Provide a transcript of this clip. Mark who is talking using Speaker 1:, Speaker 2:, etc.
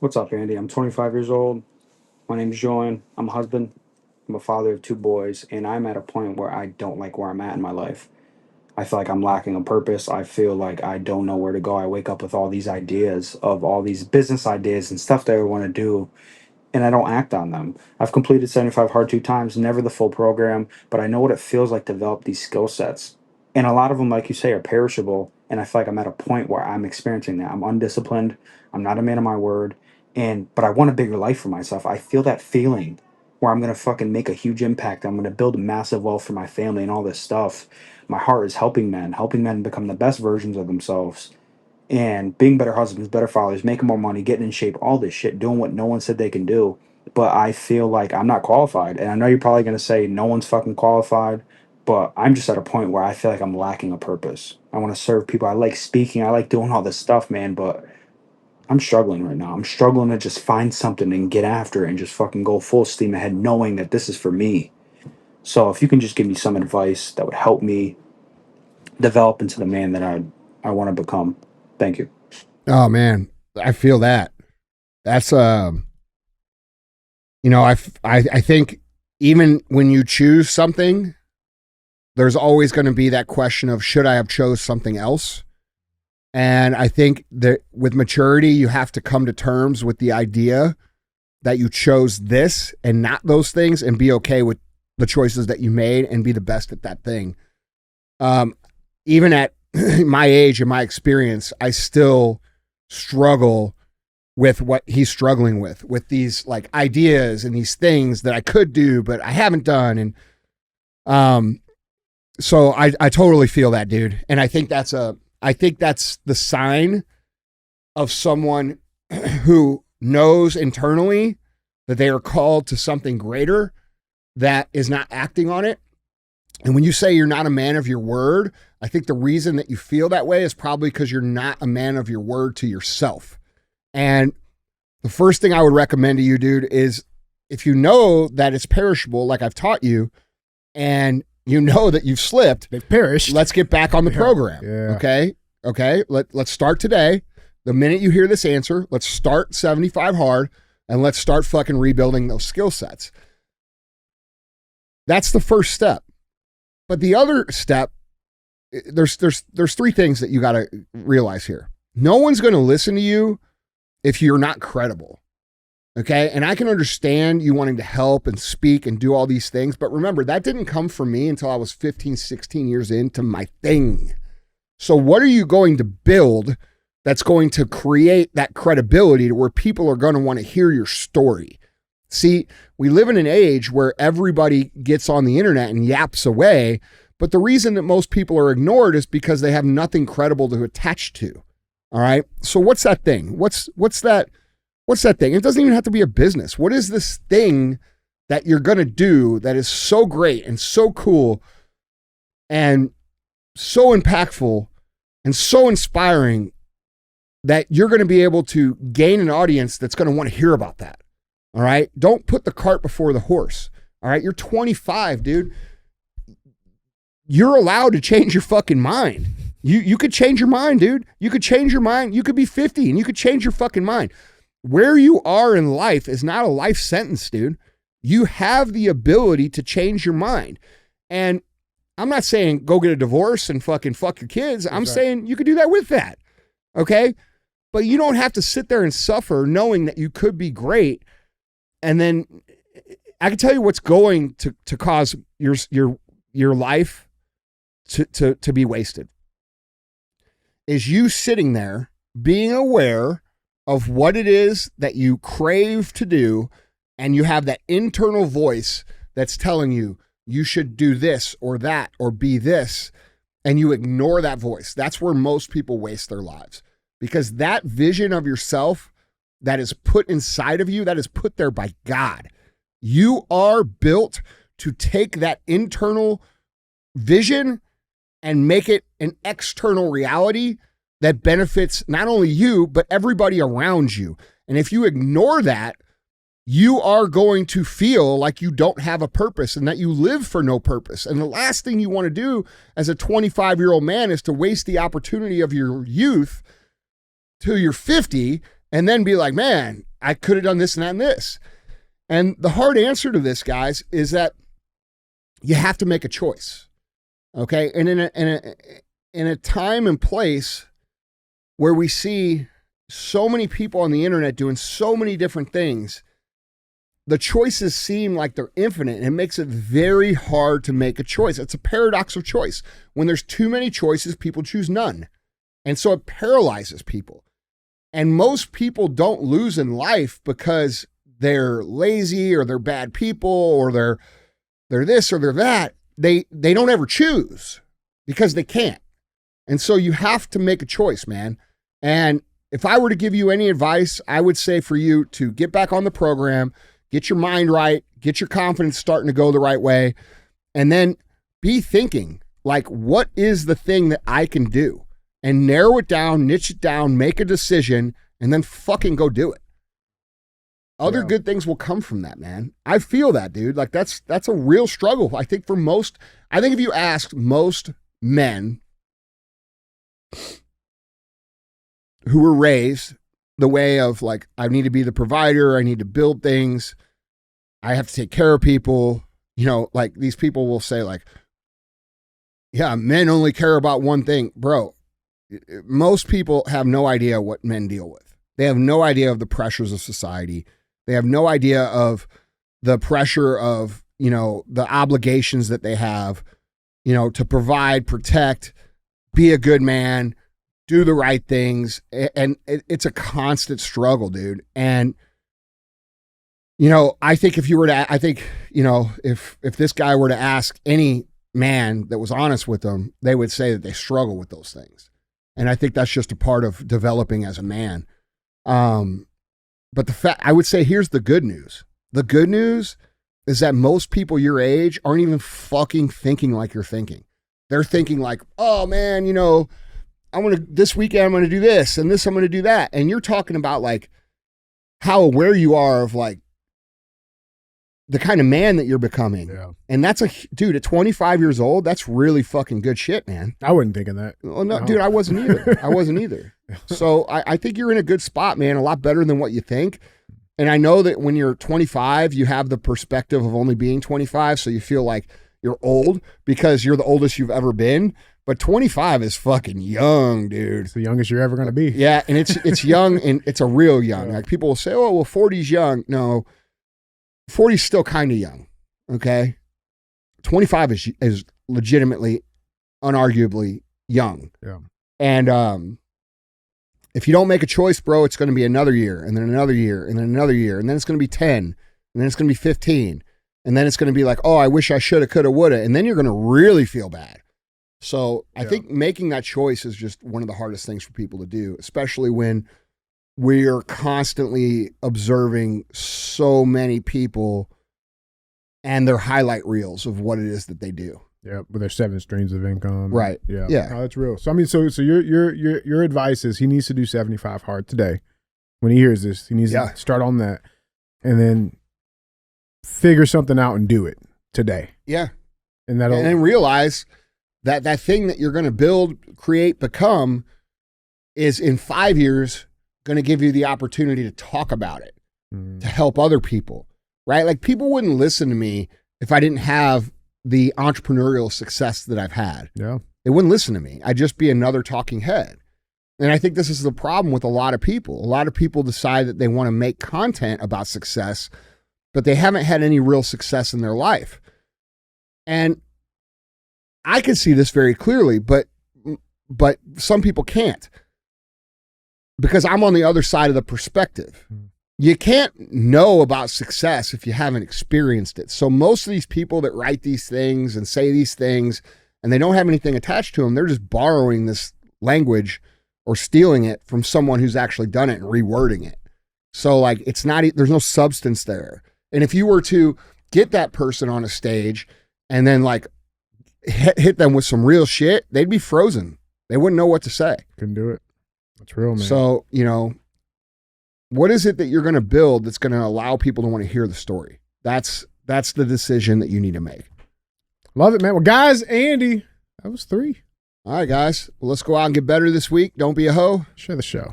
Speaker 1: What's up, Andy? I'm 25 years old. My name's Joan. I'm a husband. I'm a father of two boys, and I'm at a point where I don't like where I'm at in my life. I feel like I'm lacking a purpose. I feel like I don't know where to go. I wake up with all these ideas of all these business ideas and stuff that I want to do, and I don't act on them. I've completed 75 hard 2 times, never the full program, but I know what it feels like to develop these skill sets. And a lot of them, like you say, are perishable. And I feel like I'm at a point where I'm experiencing that. I'm undisciplined. I'm not a man of my word. But I want a bigger life for myself. I feel that feeling where I'm gonna fucking make a huge impact. I'm gonna build a massive wealth for my family and all this stuff. My heart is helping men become the best versions of themselves and being better husbands, better fathers, making more money, getting in shape, all this shit, doing what no one said they can do. But I feel like I'm not qualified. And I know you're probably going to say no one's fucking qualified, but I'm just at a point where I feel like I'm lacking a purpose. I want to serve people. I like speaking. I like doing all this stuff, man, but I'm struggling right now. I'm struggling to just find something and get after it and just fucking go full steam ahead, knowing that this is for me. So if you can just give me some advice that would help me develop into the man that I want to become. Thank you.
Speaker 2: Oh man, I feel that. That's I think even when you choose something, there's always going to be that question of should I have chose something else? And I think that with maturity, you have to come to terms with the idea that you chose this and not those things and be okay with the choices that you made and be the best at that thing. Even at my age and my experience, I still struggle with what he's struggling with these like ideas and these things that I could do, but I haven't done. And so I totally feel that, dude. And I think that's the sign of someone who knows internally that they are called to something greater that is not acting on it. And when you say you're not a man of your word, I think the reason that you feel that way is probably because you're not a man of your word to yourself. And the first thing I would recommend to you, dude, is if you know that it's perishable, like I've taught you, and you know that you've slipped,
Speaker 3: they've perished.
Speaker 2: Let's get back on the program.
Speaker 3: Yeah.
Speaker 2: Okay. Let's start today. The minute you hear this answer, let's start 75 hard and let's start fucking rebuilding those skill sets. That's the first step. But the other step, there's three things that you got to realize here. No one's going to listen to you if you're not credible. Okay. And I can understand you wanting to help and speak and do all these things. But remember, that didn't come from me until I was 15, 16 years into my thing. So what are you going to build that's going to create that credibility to where people are going to want to hear your story? See, we live in an age where everybody gets on the internet and yaps away. But the reason that most people are ignored is because they have nothing credible to attach to. All right. So what's that thing? What's that thing? It doesn't even have to be a business. What is this thing that you're going to do that is so great and so cool and so impactful and so inspiring that you're going to be able to gain an audience that's going to want to hear about that? All right. Don't put the cart before the horse. All right. You're 25, dude. You're allowed to change your fucking mind. You could change your mind, dude. You could change your mind. You could be 50 and you could change your fucking mind. Where you are in life is not a life sentence, dude. You have the ability to change your mind. And I'm not saying go get a divorce and fucking fuck your kids. I'm saying you could do that with that. Okay. But you don't have to sit there and suffer knowing that you could be great. And then I can tell you what's going to cause your life to be wasted is you sitting there being aware of what it is that you crave to do. And you have that internal voice that's telling you, you should do this or that or be this. And you ignore that voice. That's where most people waste their lives, because that vision of yourself that is put inside of you, that is put there by God. You are built to take that internal vision and make it an external reality that benefits not only you, but everybody around you. And if you ignore that, you are going to feel like you don't have a purpose and that you live for no purpose. And the last thing you want to do as a 25-year-old man is to waste the opportunity of your youth till you're 50 and then be like, man, I could have done this and that and this. And the hard answer to this, guys, is that you have to make a choice. Okay. And in a time and place where we see so many people on the internet doing so many different things, the choices seem like they're infinite, and it makes it very hard to make a choice. It's a paradox of choice. When there's too many choices, people choose none. And so it paralyzes people. And most people don't lose in life because they're lazy or they're bad people or they're this or they're that. They don't ever choose because they can't. And so you have to make a choice, man. And if I were to give you any advice, I would say for you to get back on the program, get your mind right, get your confidence starting to go the right way, and then be thinking, like, what is the thing that I can do? And narrow it down, niche it down, make a decision, and then fucking go do it. Other good things will come from that, man. I feel that, dude. Like, that's a real struggle. I think if you asked most men who were raised the way of, like, I need to be the provider, I need to build things, I have to take care of people, you know, like, these people will say, like, yeah, men only care about one thing. Bro, most people have no idea what men deal with. They have no idea of the pressures of society. They have no idea of the pressure of, you know, the obligations that they have, you know, to provide, protect, be a good man, do the right things. And it's a constant struggle, dude. And, you know, I think if this guy were to ask any man that was honest with them, they would say that they struggle with those things. And I think that's just a part of developing as a man. But I would say, here's the good news. The good news is that most people your age aren't even fucking thinking like you're thinking. They're thinking like, oh man, you know, this weekend I'm going to do this and this, I'm going to do that. And you're talking about like how aware you are of like the kind of man that you're becoming. Yeah. And that's dude, at 25 years old, that's really fucking good shit, man.
Speaker 3: I wasn't thinking that.
Speaker 2: Well, no, dude, I wasn't either. So I think you're in a good spot, man. A lot better than what you think. And I know that when you're 25, you have the perspective of only being 25. So you feel like you're old because you're the oldest you've ever been. But 25 is fucking young, dude.
Speaker 3: It's the youngest you're ever going to be.
Speaker 2: Yeah. And it's young, and it's a real young. Like, people will say, oh, well, 40's young. No, 40's still kind of young. Okay. 25 is legitimately, unarguably young.
Speaker 3: Yeah.
Speaker 2: And, if you don't make a choice, bro, it's going to be another year, and then another year, and then another year, and then it's going to be 10, and then it's going to be 15, and then it's going to be like, oh, I wish I shoulda, coulda, woulda, and then you're going to really feel bad. So I think making that choice is just one of the hardest things for people to do, especially when we are constantly observing so many people and their highlight reels of what it is that they do.
Speaker 3: Yeah, with their 7 streams of income.
Speaker 2: Right.
Speaker 3: Yeah.
Speaker 2: Yeah.
Speaker 3: Oh, that's real. So I mean, so your advice is he needs to do 75 hard today. When he hears this, he needs to start on that, and then figure something out and do it today.
Speaker 2: Yeah.
Speaker 3: And then
Speaker 2: realize that thing that you're going to build, create, become is in 5 years going to give you the opportunity to talk about it, to help other people, right? Like, people wouldn't listen to me if I didn't have the entrepreneurial success that I've had.
Speaker 3: Yeah.
Speaker 2: They wouldn't listen to me. I'd just be another talking head. And I think this is the problem with a lot of people. A lot of people decide that they want to make content about success, but they haven't had any real success in their life. And I can see this very clearly, but some people can't, because I'm on the other side of the perspective. You can't know about success if you haven't experienced it. So most of these people that write these things and say these things, and they don't have anything attached to them, they're just borrowing this language or stealing it from someone who's actually done it and rewording it. So like, there's no substance there. And if you were to get that person on a stage and then like hit them with some real shit, they'd be frozen. They wouldn't know what to say.
Speaker 3: Couldn't do it. That's real, man.
Speaker 2: So, you know, what is it that you're going to build that's going to allow people to want to hear the story? That's the decision that you need to make.
Speaker 3: Love it, man. Well, guys, Andy, that was 3.
Speaker 2: All right, guys. Well, let's go out and get better this week. Don't be a hoe.
Speaker 3: Share the show.